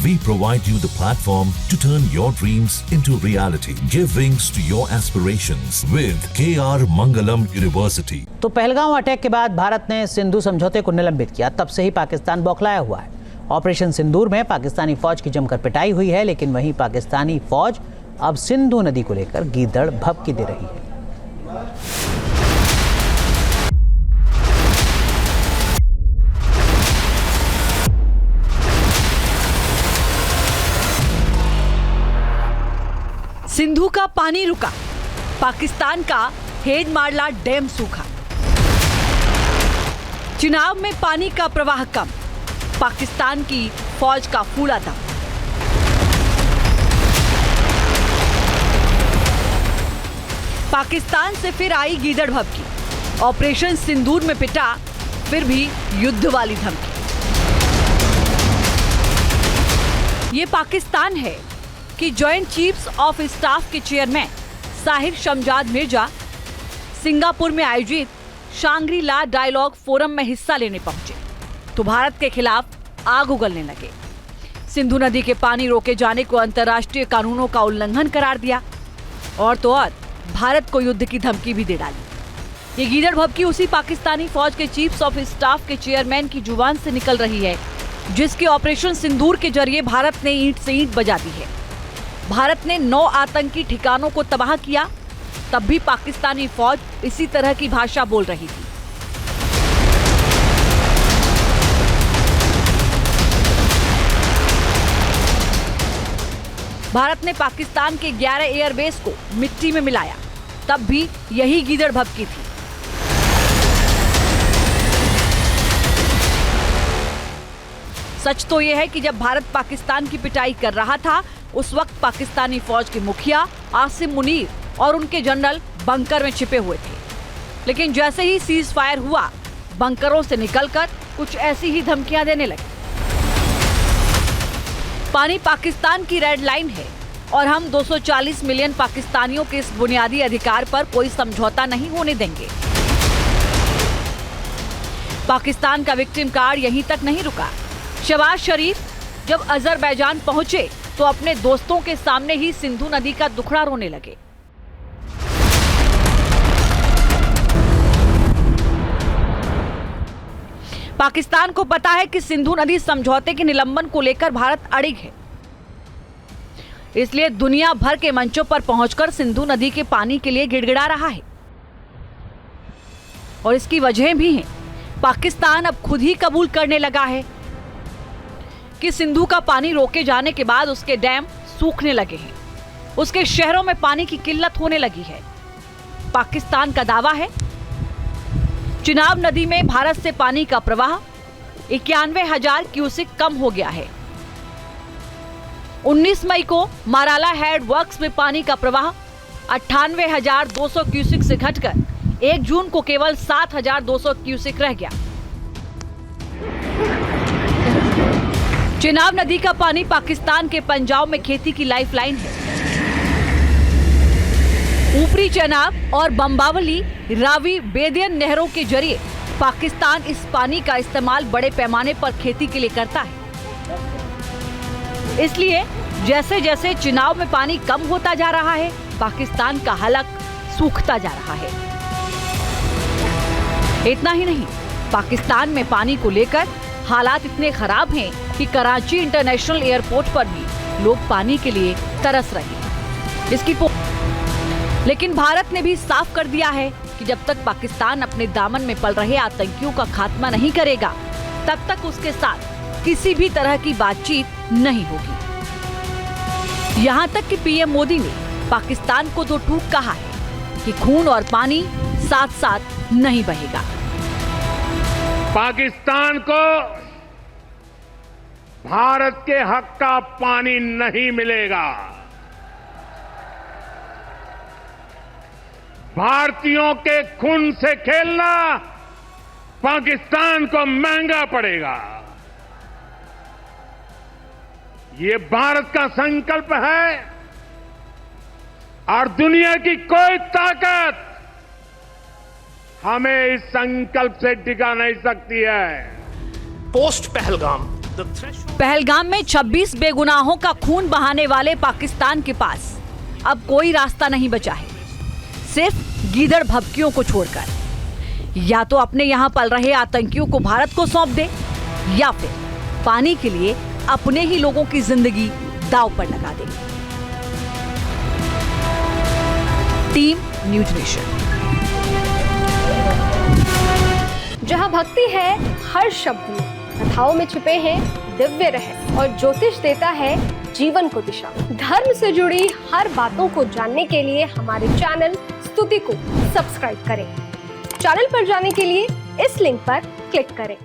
We provide you the platform to turn your dreams into reality. Give wings to your aspirations with KR Mangalam University. तो Pahalgam attack के बाद भारत ने सिंधु समझौते को निलंबित किया। तब से ही पाकिस्तान बौखलाया हुआ है। ऑपरेशन सिंदूर में पाकिस्तानी फौज की जमकर पिटाई हुई है, लेकिन वहीं पाकिस्तानी फौज अब सिंधु नदी को लेकर गीदड़ भभकी दे रही है। सिंधु का पानी रुका, पाकिस्तान का हेडमारला डैम सूखा। चुनाव में पानी का प्रवाह कम, पाकिस्तान की फौज का फूला दम। पाकिस्तान से फिर आई गीदड़ भभकी, ऑपरेशन सिंदूर में पिटा, फिर भी युद्ध वाली धमकी। ये पाकिस्तान है कि जॉइंट चीफ्स ऑफ स्टाफ के चेयरमैन साहिर शमजाद मिर्जा सिंगापुर में आयोजित शांग्री ला डायलॉग फोरम में हिस्सा लेने पहुंचे तो भारत के खिलाफ आग उगलने लगे। सिंधु नदी के पानी रोके जाने को अंतर्राष्ट्रीय कानूनों का उल्लंघन करार दिया और तो और भारत को युद्ध की धमकी भी दे डाली। ये गीदड़ भभकी उसी पाकिस्तानी फौज के चीफ्स ऑफ स्टाफ के चेयरमैन की जुबान से निकल रही है, जिसके ऑपरेशन सिंदूर के जरिए भारत ने ईंट से ईंट बजा दी है। भारत ने 9 आतंकी ठिकानों को तबाह किया, तब भी पाकिस्तानी फौज इसी तरह की भाषा बोल रही थी। भारत ने पाकिस्तान के 11 एयरबेस को मिट्टी में मिलाया, तब भी यही गीदड़ भभकी थी। सच तो यह है कि जब भारत पाकिस्तान की पिटाई कर रहा था, उस वक्त पाकिस्तानी फौज के मुखिया आसिम मुनीर और उनके जनरल बंकर में छिपे हुए थे। लेकिन जैसे ही सीज फायर हुआ, बंकरों से निकलकर कुछ ऐसी ही धमकियां देने लगे। पानी पाकिस्तान की रेड लाइन है और हम 240 मिलियन पाकिस्तानियों के इस बुनियादी अधिकार पर कोई समझौता नहीं होने देंगे। पाकिस्तान का विक्टिम कार्ड यहीं तक नहीं रुका। शहबाज शरीफ जब अजरबैजान पहुंचे तो अपने दोस्तों के सामने ही सिंधु नदी का दुखड़ा रोने लगे। पाकिस्तान को पता है कि सिंधु नदी समझौते के निलंबन को लेकर भारत अड़िग है, इसलिए दुनिया भर के मंचों पर पहुंचकर सिंधु नदी के पानी के लिए गिड़गिड़ा रहा है। और इसकी वजहें भी हैं। पाकिस्तान अब खुद ही कबूल करने लगा है कि सिंधु का पानी रोके जाने के बाद उसके डैम सूखने लगे हैं, उसके शहरों में पानी की किल्लत होने लगी है। पाकिस्तान का दावा है चिनाब नदी में भारत से पानी का प्रवाह 91,000 क्यूसेक कम हो गया है। 19 मई को माराला हेड वर्क्स में पानी का प्रवाह 98,200 क्यूसेक से घटकर 1 जून को केवल 7,200 क्यूसेक रह गया। चिनाब नदी का पानी पाकिस्तान के पंजाब में खेती की लाइफलाइन है। ऊपरी चेनाब और बम्बावली, रावी, बेदियन नहरों के जरिए पाकिस्तान इस पानी का इस्तेमाल बड़े पैमाने पर खेती के लिए करता है। इसलिए जैसे जैसे चिनाब में पानी कम होता जा रहा है, पाकिस्तान का हलक सूखता जा रहा है। इतना ही नहीं, पाकिस्तान में पानी को लेकर हालात इतने खराब हैं कि कराची इंटरनेशनल एयरपोर्ट पर भी लोग पानी के लिए तरस रहे हैं। लेकिन भारत ने भी साफ कर दिया है कि जब तक पाकिस्तान अपने दामन में पल रहे आतंकियों का खात्मा नहीं करेगा, तब तक उसके साथ किसी भी तरह की बातचीत नहीं होगी। यहाँ तक कि पीएम मोदी ने पाकिस्तान को तो टूक कहा है कि खून और पानी साथ साथ नहीं बहेगा। पाकिस्तान को भारत के हक का पानी नहीं मिलेगा। भारतीयों के खून से खेलना पाकिस्तान को महंगा पड़ेगा। ये भारत का संकल्प है और दुनिया की कोई ताकत हमें इस संकल्प से टिका नहीं सकती है। पोस्ट पहलगाम पहलगाम में 26 बेगुनाहों का खून बहाने वाले पाकिस्तान के पास अब कोई रास्ता नहीं बचा है, सिर्फ गीदड़ भभकियों को छोड़कर। या तो अपने यहाँ पल रहे आतंकियों को भारत को सौंप दे, या फिर पानी के लिए अपने ही लोगों की जिंदगी दांव पर लगा दे। Team news nation. जहां भक्ति है हर शब्द में, कथाओं में छुपे हैं दिव्य रहस्य और ज्योतिष देता है जीवन को दिशा। धर्म से जुड़ी हर बातों को जानने के लिए हमारे चैनल स्तुति को सब्सक्राइब करें। चैनल पर जाने के लिए इस लिंक पर क्लिक करें।